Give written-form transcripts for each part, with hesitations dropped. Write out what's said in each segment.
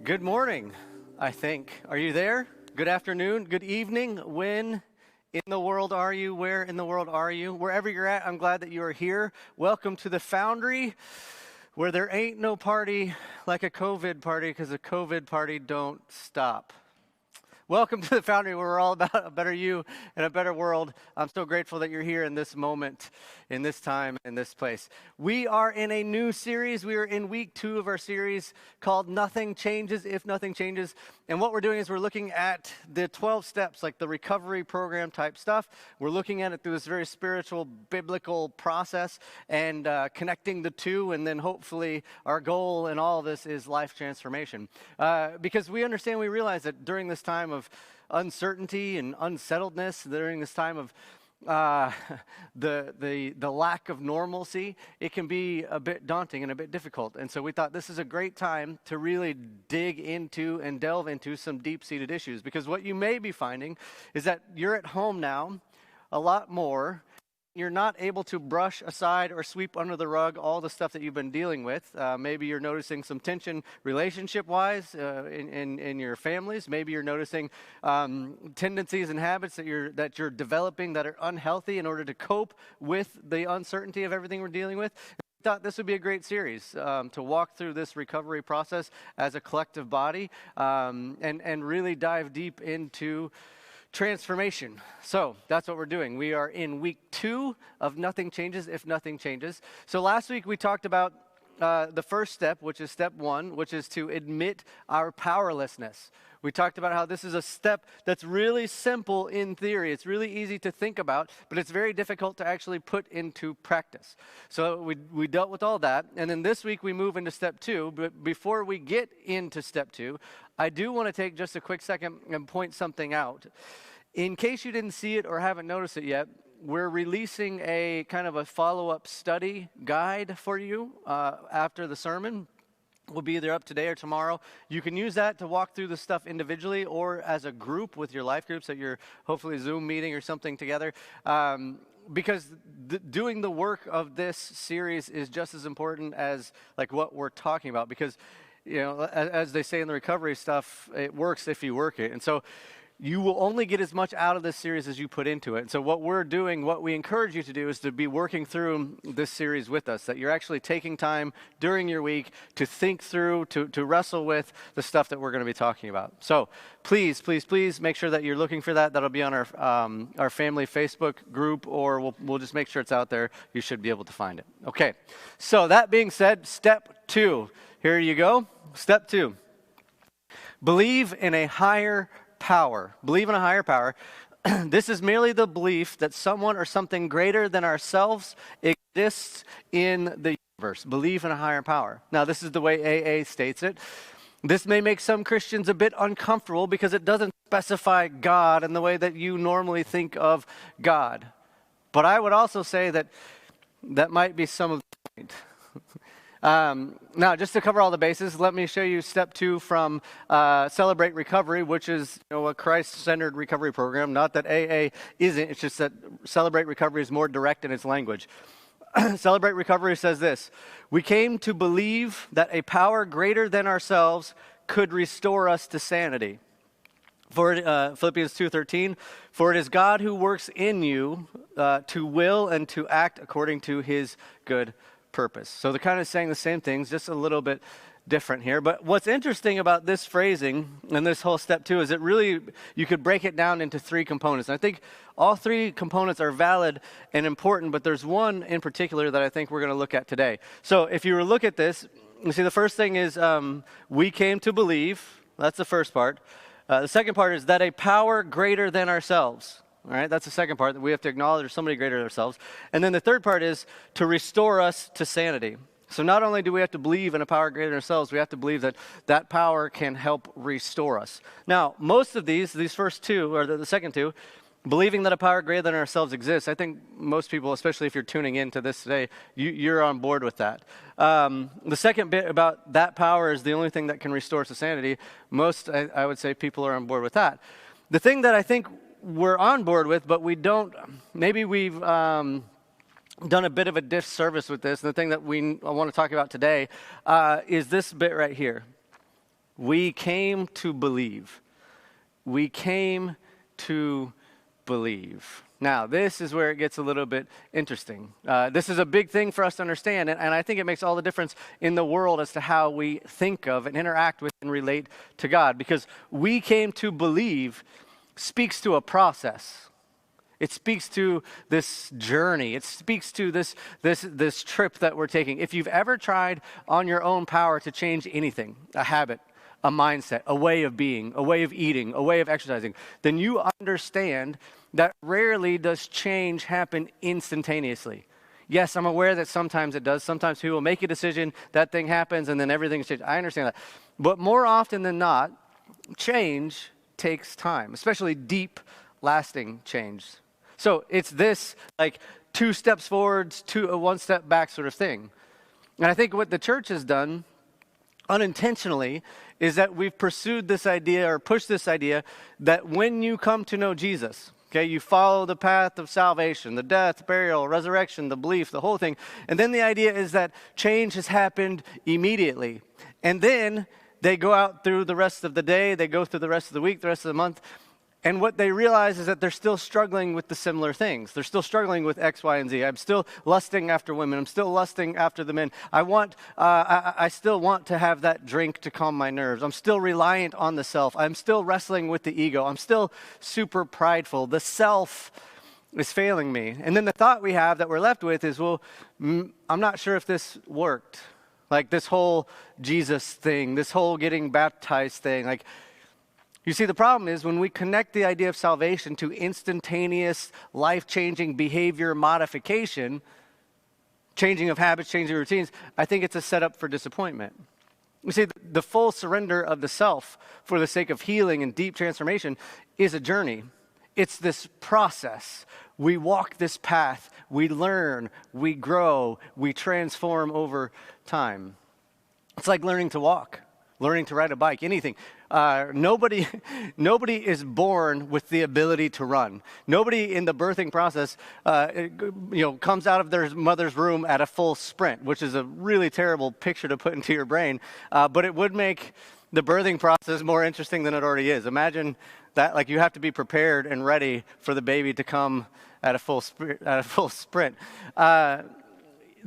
Good morning, I think. Are you there? Good afternoon, good evening. When in the world are you? Where in the world are you? Wherever you're at, I'm glad that you are here. Welcome to the Foundry, where there ain't no party like a COVID party, because a COVID party don't stop. Welcome to the Foundry, where we're all about a better you and a better world. I'm so grateful that you're here in this moment, in this time, in this place. We are in a new series. We are in week 2 of our series called Nothing Changes If Nothing Changes. And what we're doing is we're looking at the 12 steps, like the recovery program type stuff. We're looking at it through this very spiritual, biblical process and connecting the two. And then hopefully our goal in all of this is life transformation. Because we understand, we realize that during this time of uncertainty and unsettledness, during this time of the lack of normalcy, it can be a bit daunting and a bit difficult. And so we thought this is a great time to really dig into and delve into some deep-seated issues. Because what you may be finding is that you're at home now a lot more. You're not able to brush aside or sweep under the rug all the stuff that you've been dealing with. Maybe you're noticing some tension relationship-wise in your families. Maybe you're noticing tendencies and habits that you're developing that are unhealthy in order to cope with the uncertainty of everything we're dealing with. I thought this would be a great series to walk through this recovery process as a collective body and really dive deep into transformation. So that's what we're doing. We are in week 2 of Nothing Changes If Nothing Changes. So last week we talked about the first step, which is step 1, which is to admit our powerlessness. We talked about how this is a step that's really simple in theory. It's really easy to think about, but it's very difficult to actually put into practice. So we dealt with all that. And then this week we move into step 2. But before we get into step 2, I do want to take just a quick second and point something out. In case you didn't see it or haven't noticed it yet, we're releasing a kind of a follow-up study guide for you after the sermon. Will be either up today or tomorrow. You can use that to walk through the stuff individually or as a group with your life groups at your hopefully Zoom meeting or something together. Because doing the work of this series is just as important as like what we're talking about. Because, you know, as they say in the recovery stuff, it works if you work it. And so you will only get as much out of this series as you put into it. And so what we're doing, what we encourage you to do is to be working through this series with us, that you're actually taking time during your week to think through, to wrestle with the stuff that we're going to be talking about. So please, please, please make sure that you're looking for that. That'll be on our family Facebook group, or we'll just make sure it's out there. You should be able to find it. Okay, so that being said, step 2. Here you go. Step 2. Believe in a higher power. Believe in a higher power. This is merely the belief that someone or something greater than ourselves exists in the universe. Believe in a higher power. Now, this is the way AA states it. This may make some Christians a bit uncomfortable because it doesn't specify God in the way that you normally think of God. But I would also say that that might be some of the point. Now, just to cover all the bases, let me show you step 2 from Celebrate Recovery, which is a Christ-centered recovery program. Not that AA isn't, it's just that Celebrate Recovery is more direct in its language. Celebrate Recovery says this: we came to believe that a power greater than ourselves could restore us to sanity. For Philippians 2:13, for it is God who works in you to will and to act according to his good purpose. So they're kind of saying the same things, just a little bit different here. But what's interesting about this phrasing and this whole step 2 is it really, you could break it down into 3 components. And I think all 3 components are valid and important, but there's one in particular that I think we're going to look at today. So if you were to look at this, you see the first thing is we came to believe. That's the first part. The second part is that a power greater than ourselves. All right, that's the second part, that we have to acknowledge there's somebody greater than ourselves. And then the third part is to restore us to sanity. So not only do we have to believe in a power greater than ourselves, we have to believe that that power can help restore us. Now, most of these first 2, or the second 2, believing that a power greater than ourselves exists, I think most people, especially if you're tuning into this today, you're on board with that. The second bit about that power is the only thing that can restore us to sanity. Most, I would say, people are on board with that. The thing that I think we're on board with, but we don't, maybe we've done a bit of a disservice with this, and the thing that I want to talk about today is this bit right here. We came to believe. We came to believe. Now, this is where it gets a little bit interesting. This is a big thing for us to understand, and I think it makes all the difference in the world as to how we think of and interact with and relate to God, because we came to believe speaks to a process. It speaks to this journey. It speaks to this trip that we're taking. If you've ever tried on your own power to change anything, a habit, a mindset, a way of being, a way of eating, a way of exercising, then you understand that rarely does change happen instantaneously. Yes, I'm aware that sometimes it does. Sometimes people make a decision, that thing happens, and then everything's changed. I understand that. But more often than not, change takes time, especially deep, lasting change. So it's this like 2 steps forwards, 1 step back sort of thing. And I think what the church has done unintentionally is that we've pursued this idea or pushed this idea that when you come to know Jesus, okay, you follow the path of salvation, the death, burial, resurrection, the belief, the whole thing. And then the idea is that change has happened immediately. And then they go out through the rest of the day, they go through the rest of the week, the rest of the month, and what they realize is that they're still struggling with the similar things. They're still struggling with X, Y, and Z. I'm still lusting after women. I'm still lusting after the men. I still want to have that drink to calm my nerves. I'm still reliant on the self. I'm still wrestling with the ego. I'm still super prideful. The self is failing me. And then the thought we have that we're left with is, well, I'm not sure if this worked. Like this whole Jesus thing, this whole getting baptized thing, like, you see, the problem is when we connect the idea of salvation to instantaneous, life-changing behavior modification, changing of habits, changing routines, I think it's a setup for disappointment. You see, the full surrender of the self for the sake of healing and deep transformation is a journey. It's this process. We walk this path, we learn, we grow, we transform over time. It's like learning to walk, learning to ride a bike, anything. Nobody is born with the ability to run. Nobody in the birthing process, comes out of their mother's womb at a full sprint, which is a really terrible picture to put into your brain. But it would make the birthing process more interesting than it already is. Imagine that, like, you have to be prepared and ready for the baby to come at a full sprint. The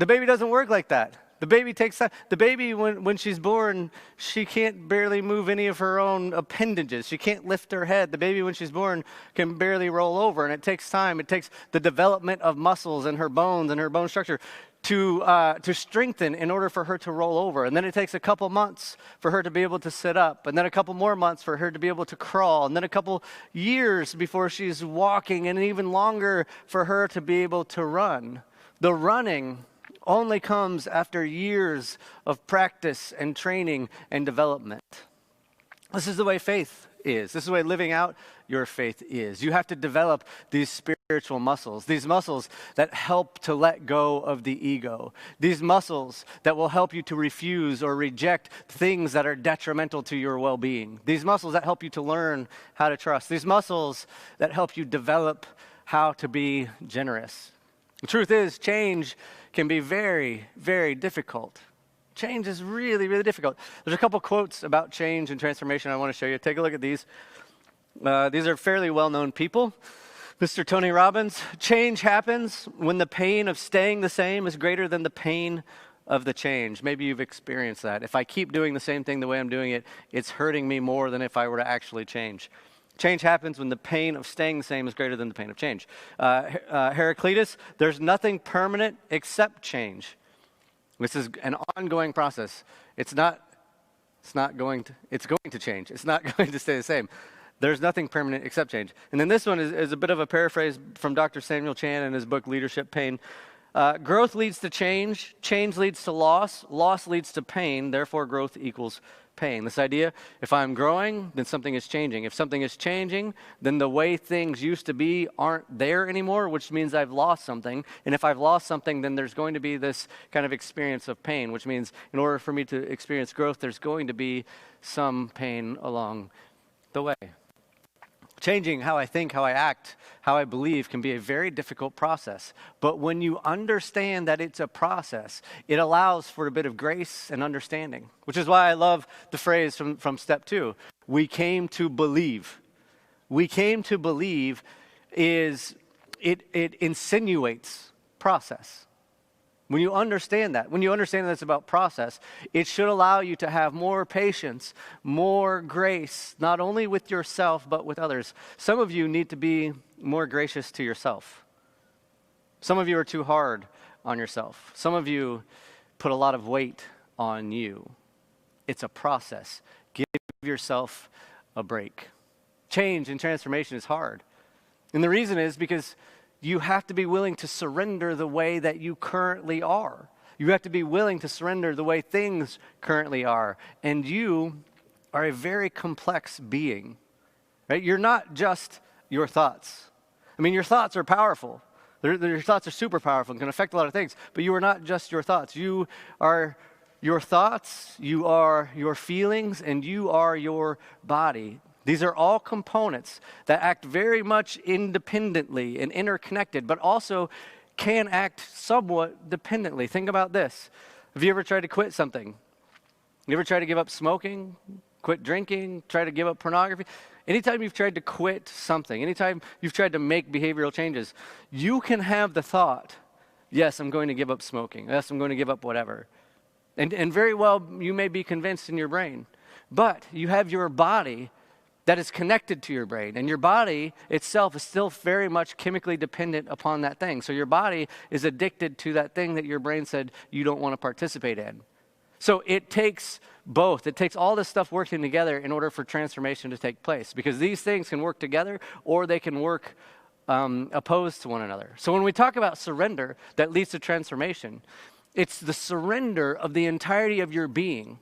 baby doesn't work like that. The baby takes time. The baby, when she's born, she can't barely move any of her own appendages. She can't lift her head. The baby, when she's born, can barely roll over, and it takes time. It takes the development of muscles and her bones and her bone structure to strengthen in order for her to roll over. And then it takes a couple months for her to be able to sit up, and then a couple more months for her to be able to crawl, and then a couple years before she's walking, and even longer for her to be able to run. The running only comes after years of practice and training and development. This is the way faith is. This is the way living out your faith is. You have to develop these spiritual muscles, these muscles that help to let go of the ego, these muscles that will help you to refuse or reject things that are detrimental to your well-being, these muscles that help you to learn how to trust, these muscles that help you develop how to be generous. The truth is, change can be very, very difficult. Change is really, really difficult. There's a couple quotes about change and transformation I want to show you. Take a look at these. These are fairly well-known people. Mr. Tony Robbins, change happens when the pain of staying the same is greater than the pain of the change. Maybe you've experienced that. If I keep doing the same thing the way I'm doing it, it's hurting me more than if I were to actually change. Change happens when the pain of staying the same is greater than the pain of change. Heraclitus, there's nothing permanent except change. This is an ongoing process. It's going to change. It's not going to stay the same. There's nothing permanent except change. And then this one is a bit of a paraphrase from Dr. Samuel Chan in his book, Leadership Pain. Growth leads to change leads to loss leads to pain, therefore growth equals pain. This idea, if I'm growing, then something is changing. If something is changing, then the way things used to be aren't there anymore, which means I've lost something. And if I've lost something, then there's going to be this kind of experience of pain, which means in order for me to experience growth, there's going to be some pain along the way. Changing how I think, how I act, how I believe can be a very difficult process. But when you understand that it's a process, it allows for a bit of grace and understanding, which is why I love the phrase from step 2. We came to believe. We came to believe it insinuates process. When you understand that it's about process, it should allow you to have more patience, more grace, not only with yourself, but with others. Some of you need to be more gracious to yourself. Some of you are too hard on yourself. Some of you put a lot of weight on you. It's a process. Give yourself a break. Change and transformation is hard. And the reason is because you have to be willing to surrender the way that you currently are. You have to be willing to surrender the way things currently are. And you are a very complex being, right? You're not just your thoughts. I mean, your thoughts are powerful. Your thoughts are super powerful and can affect a lot of things. But you are not just your thoughts. You are your thoughts, you are your feelings, and you are your body. These are all components that act very much independently and interconnected, but also can act somewhat dependently. Think about this. Have you ever tried to quit something? You ever tried to give up smoking, quit drinking, try to give up pornography? Anytime you've tried to quit something, anytime you've tried to make behavioral changes, you can have the thought, yes, I'm going to give up smoking. Yes, I'm going to give up whatever. And very well, you may be convinced in your brain. But you have your body that is connected to your brain. And your body itself is still very much chemically dependent upon that thing. So your body is addicted to that thing that your brain said you don't want to participate in. So it takes both. It takes all this stuff working together in order for transformation to take place. Because these things can work together or they can work opposed to one another. So when we talk about surrender that leads to transformation, it's the surrender of the entirety of your being,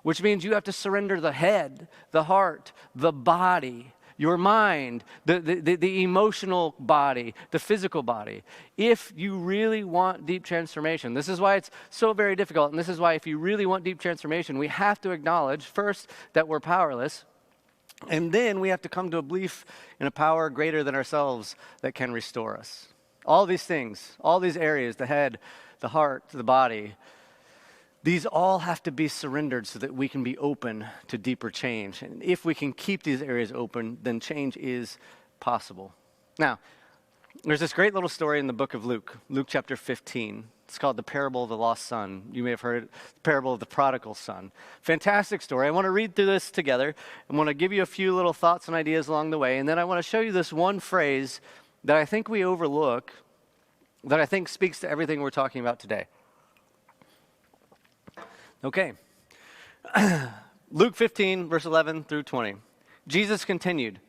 which means you have to surrender the head, the heart, the body, your mind, the emotional body, the physical body. If you really want deep transformation, this is why it's so very difficult, and this is why if you really want deep transformation, we have to acknowledge first that we're powerless, and then we have to come to a belief in a power greater than ourselves that can restore us. All these things, all these areas, the head, the heart, the body, these all have to be surrendered so that we can be open to deeper change. And if we can keep these areas open, then change is possible. Now, there's this great little story in the book of Luke, Luke chapter 15. It's called the parable of the lost son. You may have heard it, the parable of the prodigal son. Fantastic story. I want to read through this together. I want to give you a few little thoughts and ideas along the way. And then I want to show you this one phrase that I think we overlook, that I think speaks to everything we're talking about today. Okay. Luke 15, verse 11 through 20. Jesus continued,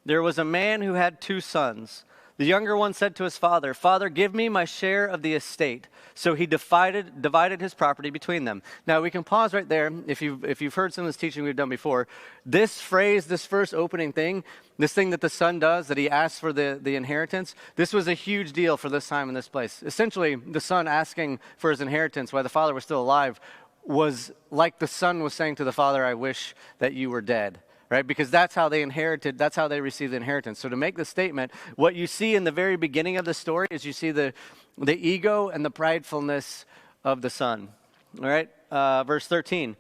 "There was a man who had 2 sons. The younger one said to his father, 'Father, give me my share of the estate.' So he divided his property between them." Now we can pause right there. If you've heard some of this teaching we've done before, this phrase, this first opening thing, this thing that the son does, that he asks for the inheritance, this was a huge deal for this time in this place. Essentially, the son asking for his inheritance while the father was still alive was like the son was saying to the father, "I wish that you were dead." Right? Because that's how they inherited, that's how they received the inheritance. So to make the statement, what you see in the very beginning of the story is you see the ego and the pridefulness of the son. All right? Verse 13.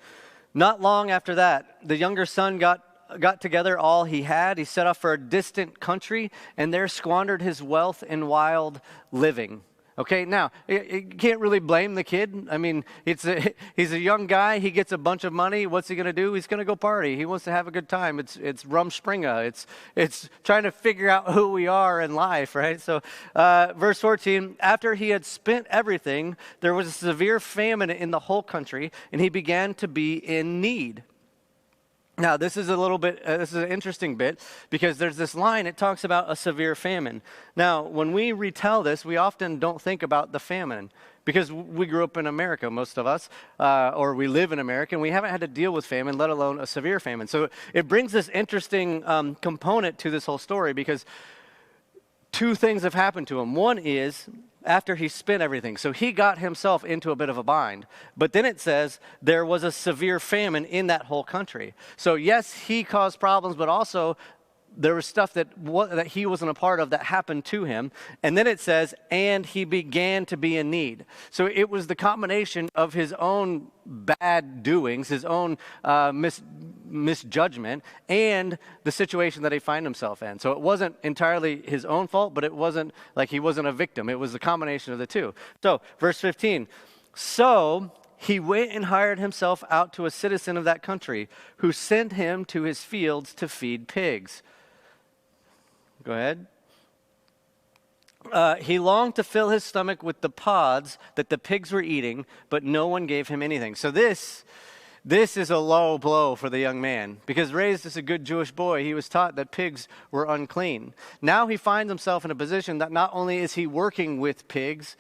"Not long after that, the younger son got together all he had. He set off for a distant country and there squandered his wealth in wild living." Okay, now, you can't really blame the kid. I mean, he's a young guy. He gets a bunch of money. What's he going to do? He's going to go party. He wants to have a good time. It's Rumspringa. It's trying to figure out who we are in life, right? So verse 14, "After he had spent everything, there was a severe famine in the whole country, and he began to be in need." Now, this is this is an interesting bit because there's this line, it talks about a severe famine. Now, when we retell this, we often don't think about the famine because we grew up in America, most of us, or we live in America, and we haven't had to deal with famine, let alone a severe famine. So it brings this interesting component to this whole story because 2 things have happened to him. One is after he spent everything. So he got himself into a bit of a bind. But then it says there was a severe famine in that whole country. So yes, he caused problems, but also there was stuff that he wasn't a part of that happened to him. And then it says, and he began to be in need. So it was the combination of his own bad doings, his own misjudgment, and the situation that he found himself in. So it wasn't entirely his own fault, but it wasn't like he wasn't a victim. It was the combination of the two. So verse 15, so he went and hired himself out to a citizen of that country who sent him to his fields to feed pigs. Go ahead. He longed to fill his stomach with the pods that the pigs were eating, but no one gave him anything. So this is a low blow for the young man, because raised as a good Jewish boy, he was taught that pigs were unclean. Now he finds himself in a position that not only is he working with pigs,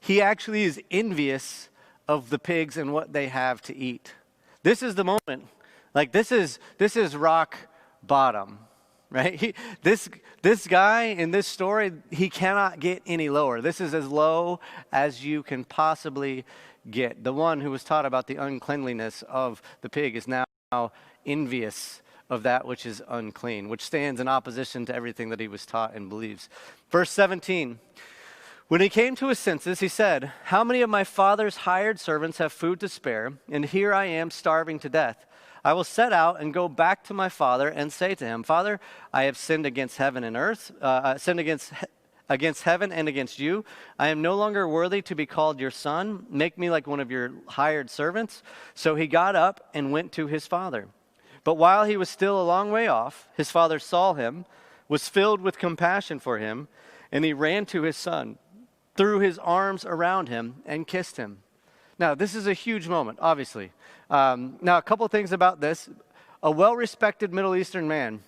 he actually is envious of the pigs and what they have to eat. This is the moment. Like this is rock bottom, right? This guy in this story, he cannot get any lower. This is as low as you can possibly get. The one who was taught about the uncleanliness of the pig is now envious of that which is unclean, which stands in opposition to everything that he was taught and believes. Verse 17. When he came to his senses, he said, how many of my father's hired servants have food to spare, and here I am starving to death? I will set out and go back to my father and say to him, Father, I have sinned against heaven and earth, sinned against heaven and against you. I am no longer worthy to be called your son. Make me like one of your hired servants. So he got up and went to his father. But while he was still a long way off, his father saw him, was filled with compassion for him, and he ran to his son, threw his arms around him, and kissed him. Now, this is a huge moment, obviously. Now, a couple things about this. A well-respected Middle Eastern man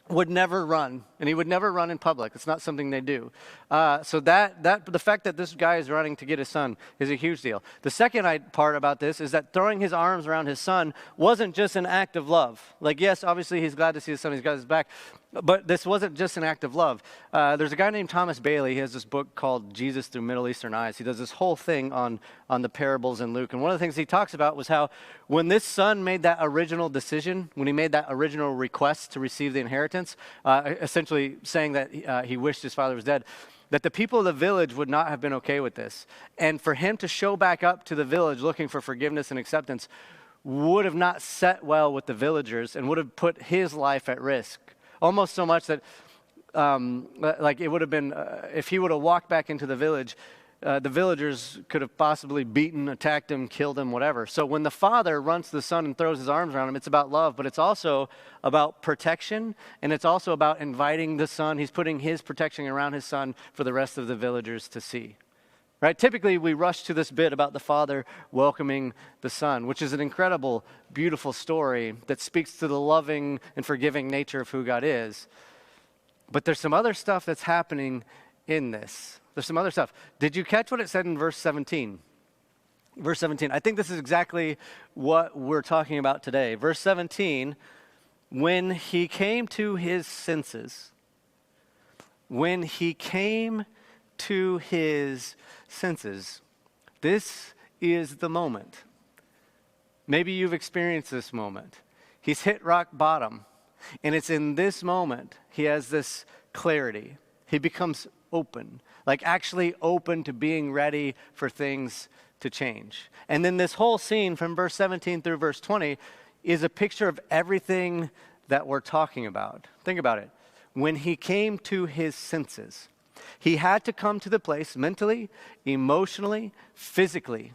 would never run, and he would never run in public. It's not something they do. So the fact that this guy is running to get his son is a huge deal. The second part about this is that throwing his arms around his son wasn't just an act of love. Like, yes, obviously he's glad to see his son, he's got his back, but this wasn't just an act of love. There's a guy named Thomas Bailey. He has this book called Jesus Through Middle Eastern Eyes. He does this whole thing on the parables in Luke. And one of the things he talks about was how when this son made that original decision, when he made that original request to receive the inheritance, essentially saying that he wished his father was dead, that the people of the village would not have been okay with this. And for him to show back up to the village looking for forgiveness and acceptance would have not set well with the villagers and would have put his life at risk. Almost so much that, like it would have been, if he would have walked back into the village, the villagers could have possibly beaten, attacked him, killed him, whatever. So when the father runs to the son and throws his arms around him, it's about love, but it's also about protection, and it's also about inviting the son. He's putting his protection around his son for the rest of the villagers to see. Right? Typically, we rush to this bit about the father welcoming the son, which is an incredible, beautiful story that speaks to the loving and forgiving nature of who God is. But there's some other stuff that's happening in this. There's some other stuff. Did you catch what it said in verse 17? Verse 17. I think this is exactly what we're talking about today. Verse 17, when he came to his senses, when he came to his senses, this is the moment. Maybe you've experienced this moment. He's hit rock bottom, and it's in this moment he has this clarity. He becomes open, like actually open to being ready for things to change. And then this whole scene from verse 17 through verse 20 is a picture of everything that we're talking about. Think about it. When he came to his senses, he had to come to the place mentally, emotionally, physically.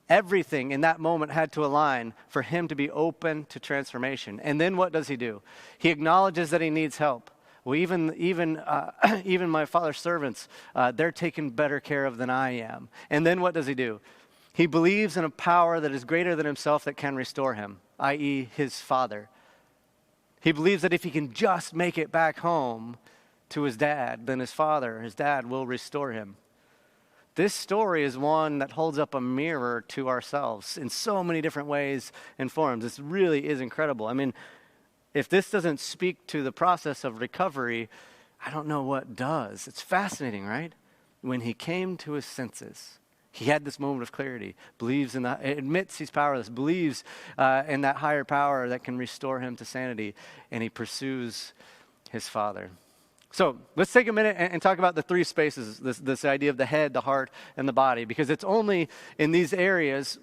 Everything in that moment had to align for him to be open to transformation. And then what does he do? He acknowledges that he needs help. Well, even my father's servants, they're taken better care of than I am. And then what does he do? He believes in a power that is greater than himself that can restore him, i.e. his father. He believes that if he can just make it back home to his dad, then his dad will restore him. This story is one that holds up a mirror to ourselves in so many different ways and forms. This really is incredible. I mean, if this doesn't speak to the process of recovery, I don't know what does. It's fascinating, right? When he came to his senses, He had this moment of clarity, believes in that, admits he's powerless, believes in that higher power that can restore him to sanity, and he pursues his Father. So let's take a minute and talk about the three spaces, this idea of the head, the heart, and the body, because it's only in these areas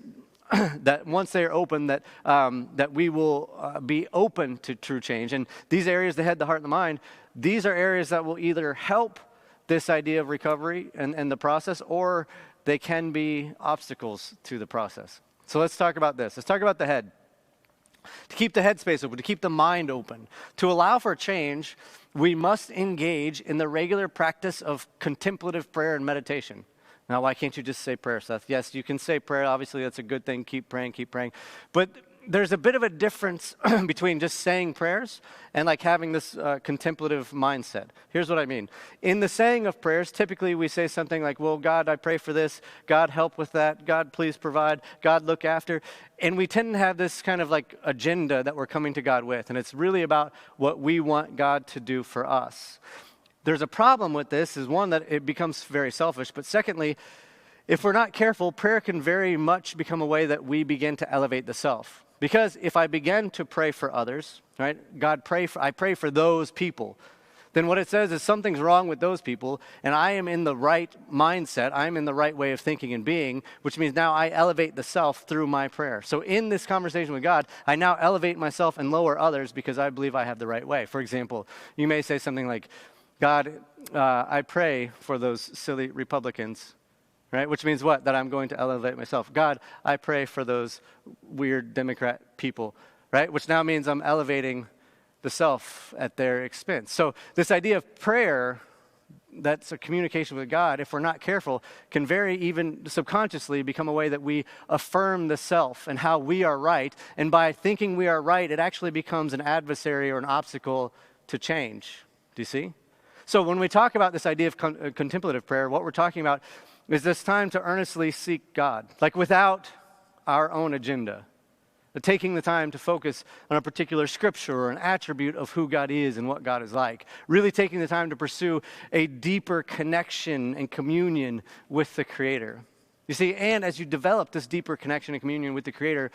that once they're open, that we will be open to true change. And these areas, the head, the heart, and the mind, these are areas that will either help this idea of recovery and the process, or they can be obstacles to the process. So let's talk about this. Let's talk about the head. To keep the headspace open, to keep the mind open, to allow for change, we must engage in the regular practice of contemplative prayer and meditation. Now, why can't you just say prayer, Seth? Yes, you can say prayer. Obviously, that's a good thing. Keep praying, keep praying. But there's a bit of a difference between just saying prayers and like having this contemplative mindset. Here's what I mean. In the saying of prayers, typically we say something like, well, God, I pray for this. God, help with that. God, please provide. God, look after. And we tend to have this kind of like agenda that we're coming to God with. And it's really about what we want God to do for us. There's a problem with this is one, that it becomes very selfish. But secondly, if we're not careful, prayer can very much become a way that we begin to elevate the self. Because if I begin to pray for others, right? God, I pray for those people. Then what it says is something's wrong with those people, and I am in the right mindset. I'm in the right way of thinking and being, which means now I elevate the self through my prayer. So in this conversation with God, I now elevate myself and lower others because I believe I have the right way. For example, you may say something like, God, I pray for those silly Republicans. Right? Which means what? That I'm going to elevate myself. God, I pray for those weird Democrat people, right? Which now means I'm elevating the self at their expense. So this idea of prayer, that's a communication with God, if we're not careful, can very even subconsciously become a way that we affirm the self and how we are right. And by thinking we are right, it actually becomes an adversary or an obstacle to change. Do you see? So when we talk about this idea of contemplative prayer, what we're talking about is this time to earnestly seek God, like without our own agenda. Taking the time to focus on a particular scripture or an attribute of who God is and what God is like. Really taking the time to pursue a deeper connection and communion with the Creator. You see, and as you develop this deeper connection and communion with the Creator,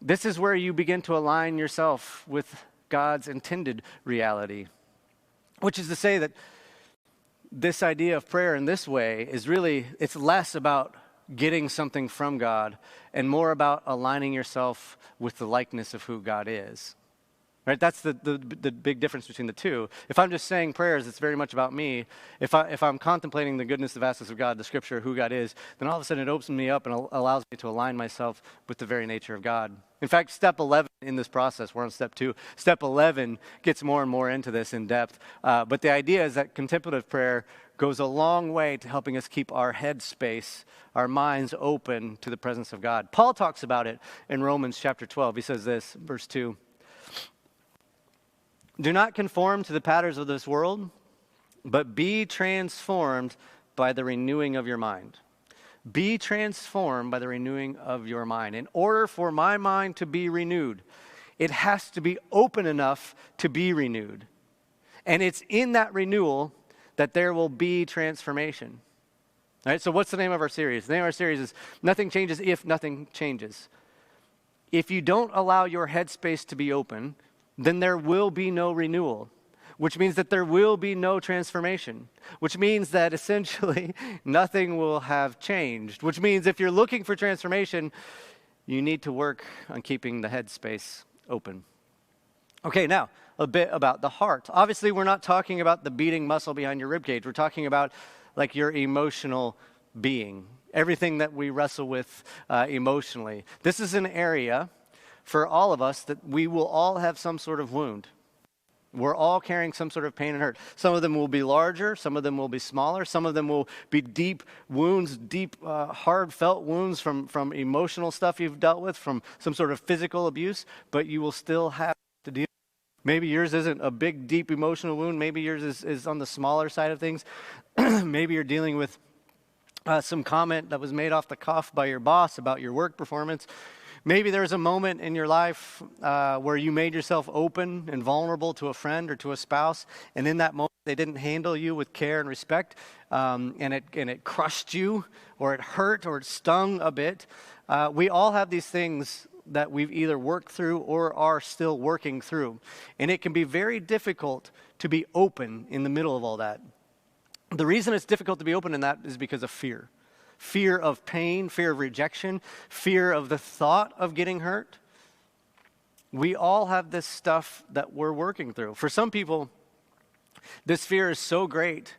this is where you begin to align yourself with God's intended reality. Which is to say that this idea of prayer in this way is really, it's less about getting something from God and more about aligning yourself with the likeness of who God is. Right? That's the big difference between the two. If I'm just saying prayers, it's very much about me. If I'm contemplating the goodness, the vastness of God, the scripture, who God is, then all of a sudden it opens me up and allows me to align myself with the very nature of God. In fact, step 11 in this process, we're on step 2. Step 11 gets more and more into this in depth. But the idea is that contemplative prayer goes a long way to helping us keep our head space, our minds open to the presence of God. Paul talks about it in Romans chapter 12. He says this, verse 2. Do not conform to the patterns of this world, but be transformed by the renewing of your mind. Be transformed by the renewing of your mind. In order for my mind to be renewed, it has to be open enough to be renewed. And it's in that renewal that there will be transformation. All right, so what's the name of our series? The name of our series is Nothing Changes If Nothing Changes. If you don't allow your headspace to be open, then there will be no renewal, which means that there will be no transformation, which means that essentially nothing will have changed, which means if you're looking for transformation, you need to work on keeping the headspace open. Okay, now a bit about the heart. Obviously, we're not talking about the beating muscle behind your ribcage. We're talking about like your emotional being, everything that we wrestle with emotionally. This is an area for all of us that we will all have some sort of wound. We're all carrying some sort of pain and hurt. Some of them will be larger, some of them will be smaller, some of them will be deep wounds, deep, hard-felt wounds from emotional stuff you've dealt with, from some sort of physical abuse, but you will still have to deal. Maybe yours isn't a big, deep emotional wound. Maybe yours is on the smaller side of things. Maybe you're dealing with some comment that was made off the cuff by your boss about your work performance. Maybe there's a moment in your life where you made yourself open and vulnerable to a friend or to a spouse, and in that moment they didn't handle you with care and respect, and it crushed you, or it hurt, or it stung a bit. We all have these things that we've either worked through or are still working through. And it can be very difficult to be open in the middle of all that. The reason it's difficult to be open in that is because of fear. Fear of pain, fear of rejection, fear of the thought of getting hurt. We all have this stuff that we're working through. For some people, this fear is so great,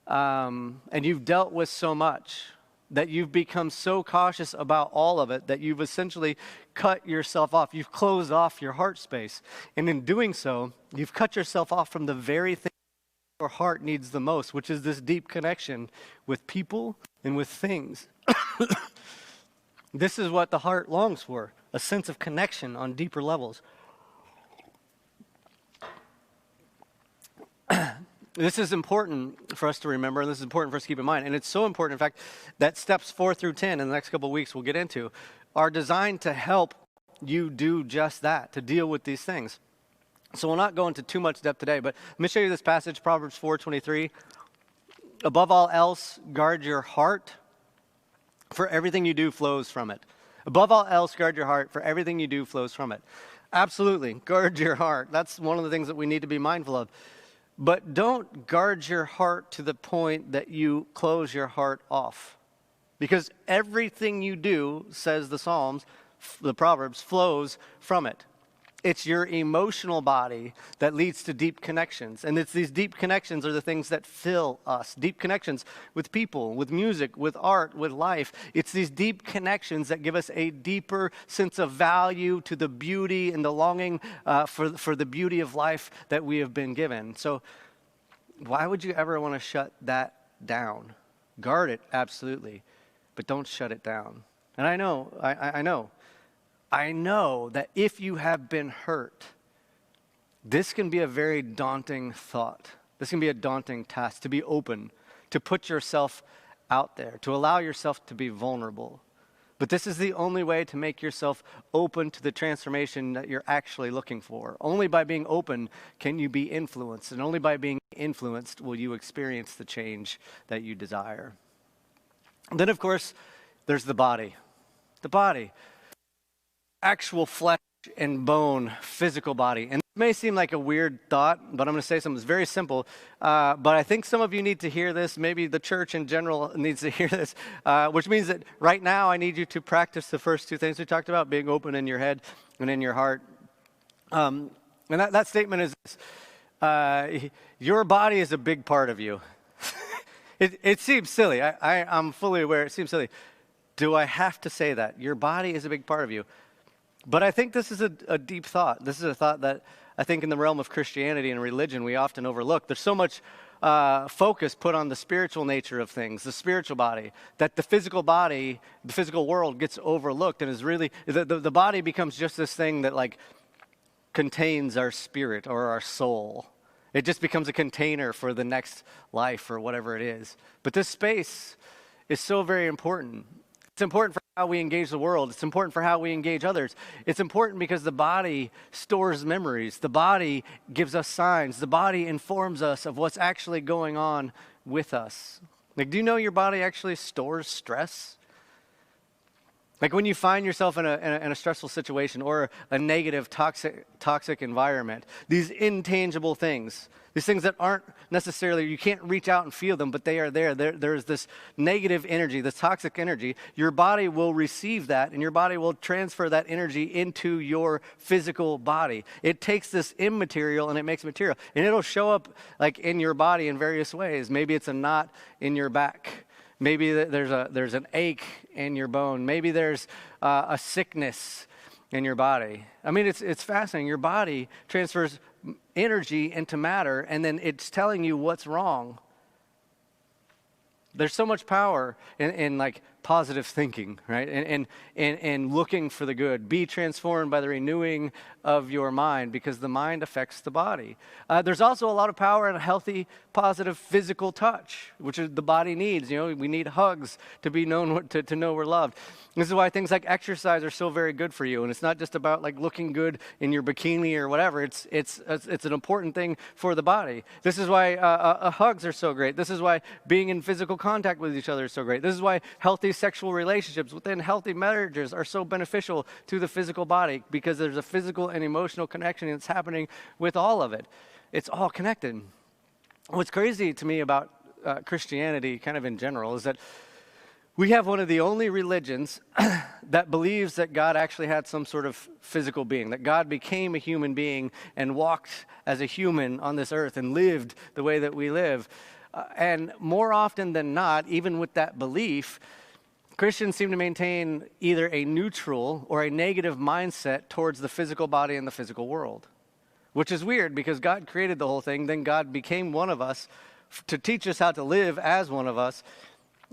and you've dealt with so much, that you've become so cautious about all of it that you've essentially cut yourself off. You've closed off your heart space. And in doing so, you've cut yourself off from the very thing your heart needs the most, which is this deep connection with people and with things. This is what the heart longs for, a sense of connection on deeper levels. This is important for us to remember, and this is important for us to keep in mind. And it's so important, in fact, that steps 4 through 10 in the next couple of weeks we'll get into are designed to help you do just that, to deal with these things. So we'll not go into too much depth today, but let me show you this passage, Proverbs 4:23. Above all else, guard your heart, for everything you do flows from it. Above all else, guard your heart, for everything you do flows from it. Absolutely, guard your heart. That's one of the things that we need to be mindful of. But don't guard your heart to the point that you close your heart off. Because everything you do, says the Psalms, the Proverbs, flows from it. It's your emotional body that leads to deep connections. And it's these deep connections are the things that fill us. Deep connections with people, with music, with art, with life. It's these deep connections that give us a deeper sense of value to the beauty and the longing for the beauty of life that we have been given. So why would you ever want to shut that down? Guard it, absolutely, but don't shut it down. And I know that if you have been hurt, this can be a very daunting thought. This can be a daunting task, to be open, to put yourself out there, to allow yourself to be vulnerable. But this is the only way to make yourself open to the transformation that you're actually looking for. Only by being open can you be influenced, and only by being influenced will you experience the change that you desire. And then, of course, there's the body. The body. Actual flesh and bone, physical body. And it may seem like a weird thought, but I'm going to say something that's very simple. But I think some of you need to hear this. Maybe the church in general needs to hear this, which means that right now I need you to practice the first two things we talked about, being open in your head and in your heart. And that statement is this. Your body is a big part of you. It seems silly. I'm fully aware it seems silly. Do I have to say that? Your body is a big part of you. But I think this is a deep thought. This is a thought that I think in the realm of Christianity and religion we often overlook. There's so much focus put on the spiritual nature of things, the spiritual body, that the physical body, the physical world gets overlooked and is really, the body becomes just this thing that like contains our spirit or our soul. It just becomes a container for the next life or whatever it is. But this space is so very important. It's important for how we engage the world. It's important for how we engage others. It's important because the body stores memories. The body gives us signs. The body informs us of what's actually going on with us. Like, do you know your body actually stores stress? Like when you find yourself in a stressful situation or a negative, toxic environment, these intangible things, these things that aren't necessarily, you can't reach out and feel them, but they are there. There's this negative energy, this toxic energy. Your body will receive that, and your body will transfer that energy into your physical body. It takes this immaterial and it makes it material. And it'll show up like in your body in various ways. Maybe it's a knot in your back. Maybe there's an ache in your bone. Maybe there's a sickness in your body. I mean, it's fascinating. Your body transfers energy into matter, and then it's telling you what's wrong. There's so much power in like positive thinking, right? And looking for the good. Be transformed by the renewing of your mind, because the mind affects the body. There's also a lot of power in a healthy, positive physical touch, which is the body needs. We need hugs to be known, to know we're loved. This is why things like exercise are so very good for you. And it's not just about like looking good in your bikini or whatever. It's an important thing for the body. This is why hugs are so great. This is why being in physical contact with each other is so great. This is why healthy sexual relationships within healthy marriages are so beneficial to the physical body, because there's a physical and emotional connection that's happening with all of it. It's all connected. What's crazy to me about Christianity, kind of in general, is that we have one of the only religions that believes that God actually had some sort of physical being, that God became a human being and walked as a human on this earth and lived the way that we live. And more often than not, even with that belief, Christians seem to maintain either a neutral or a negative mindset towards the physical body and the physical world, which is weird because God created the whole thing. Then God became one of us to teach us how to live as one of us.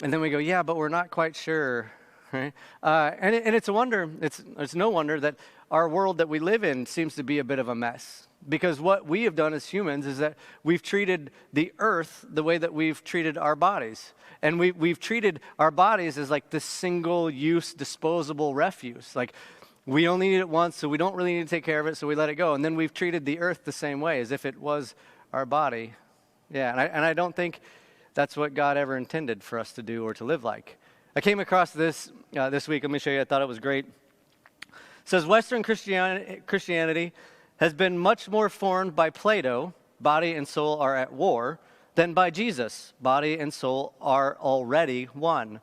And then we go, yeah, but we're not quite sure, right? And it's a wonder, it's no wonder that our world that we live in seems to be a bit of a mess. Because what we have done as humans is that we've treated the earth the way that we've treated our bodies. And we've treated our bodies as like this single-use, disposable refuse. Like, we only need it once, so we don't really need to take care of it, so we let it go. And then we've treated the earth the same way, as if it was our body. Yeah, and I don't think that's what God ever intended for us to do or to live like. I came across this this week. Let me show you. I thought it was great. It says, Western Christianity has been much more formed by Plato, body and soul are at war, than by Jesus, body and soul are already one.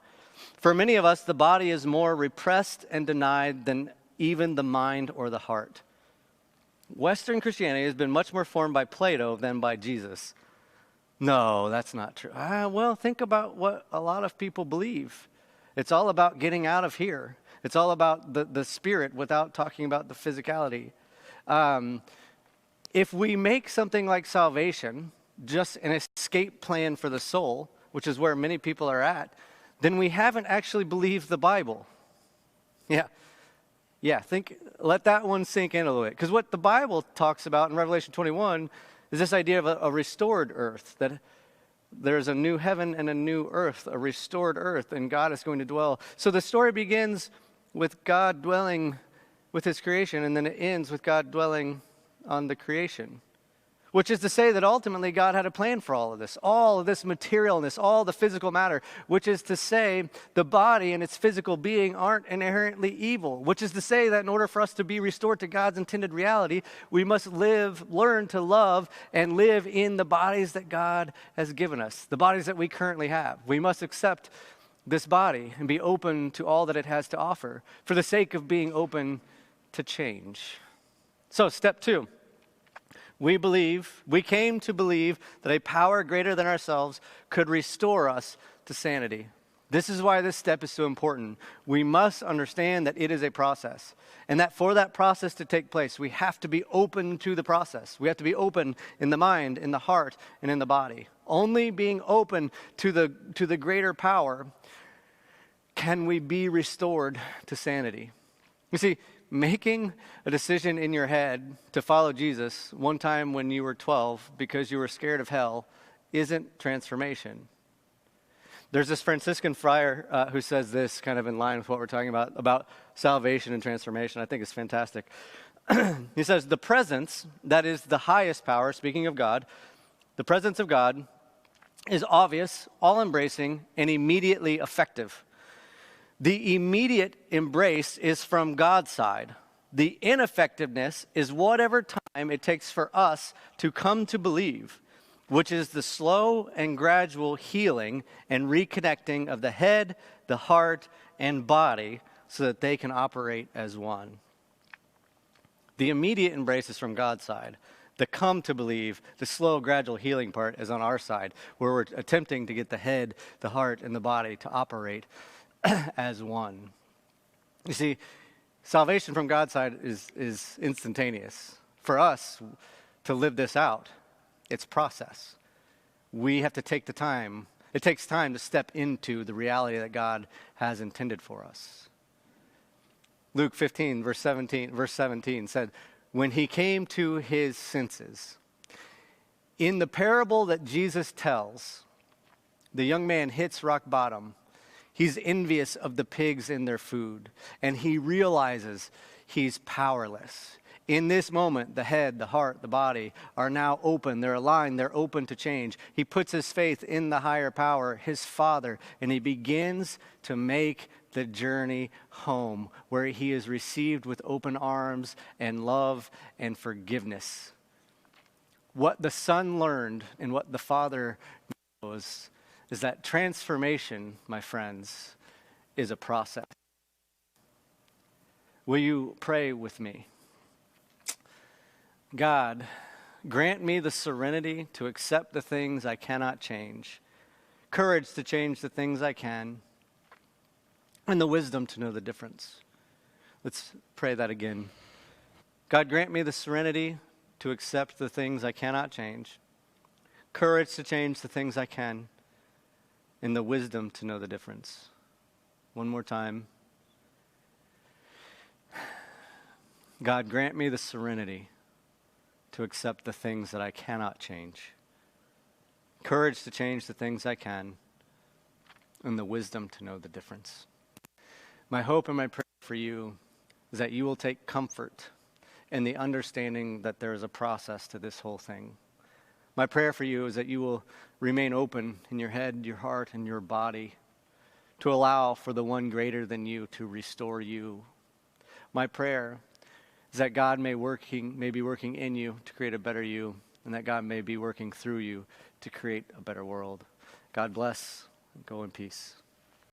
For many of us, the body is more repressed and denied than even the mind or the heart. Western Christianity has been much more formed by Plato than by Jesus. No, that's not true. Well, think about what a lot of people believe. It's all about getting out of here. It's all about the spirit without talking about the physicality. If we make something like salvation just an escape plan for the soul, which is where many people are at, then we haven't actually believed the Bible. Yeah, let that one sink in a little bit. Because what the Bible talks about in Revelation 21 is this idea of a restored earth, that there's a new heaven and a new earth, a restored earth, and God is going to dwell. So the story begins with God dwelling with his creation, and then it ends with God dwelling on the creation. Which is to say that ultimately God had a plan for all of this materialness, all the physical matter, which is to say the body and its physical being aren't inherently evil, which is to say that in order for us to be restored to God's intended reality, we must learn to love and live in the bodies that God has given us, the bodies that we currently have. We must accept this body and be open to all that it has to offer for the sake of being open to change. So step 2. We came to believe that a power greater than ourselves could restore us to sanity. This is why this step is so important. We must understand that it is a process, and that for that process to take place, we have to be open to the process. We have to be open in the mind, in the heart, and in the body. Only being open to the greater power can we be restored to sanity. You see, making a decision in your head to follow Jesus one time when you were 12 because you were scared of hell isn't transformation. There's this Franciscan friar who says this, kind of in line with what we're talking about salvation and transformation. I think it's fantastic. He says, the presence, that is the highest power, speaking of God, the presence of God is obvious, all-embracing, and immediately effective. The immediate embrace is from God's side. The ineffectiveness is whatever time it takes for us to come to believe, which is the slow and gradual healing and reconnecting of the head, the heart, and body so that they can operate as one. The immediate embrace is from God's side. The come to believe, the slow, gradual healing part is on our side, where we're attempting to get the head, the heart, and the body to operate as one. You see, salvation from God's side is instantaneous. For us to live this out, it's process. We have to take the time It takes time to step into the reality that God has intended for us. Luke 15, verse 17 said, when he came to his senses, in the parable that Jesus tells, the young man hits rock bottom. He's envious of the pigs and their food, and he realizes he's powerless. In this moment, the head, the heart, the body are now open. They're aligned. They're open to change. He puts his faith in the higher power, his Father, and he begins to make the journey home, where he is received with open arms and love and forgiveness. What the Son learned and what the Father knows is that transformation, my friends, is a process. Will you pray with me? God, grant me the serenity to accept the things I cannot change, courage to change the things I can, and the wisdom to know the difference. Let's pray that again. God, grant me the serenity to accept the things I cannot change, courage to change the things I can, and the wisdom to know the difference. One more time. God, grant me the serenity to accept the things that I cannot change, courage to change the things I can, and the wisdom to know the difference. My hope and my prayer for you is that you will take comfort in the understanding that there is a process to this whole thing. My prayer for you is that you will remain open in your head, your heart, and your body to allow for the one greater than you to restore you. My prayer is that God may be working in you to create a better you, and that God may be working through you to create a better world. God bless. Go in peace.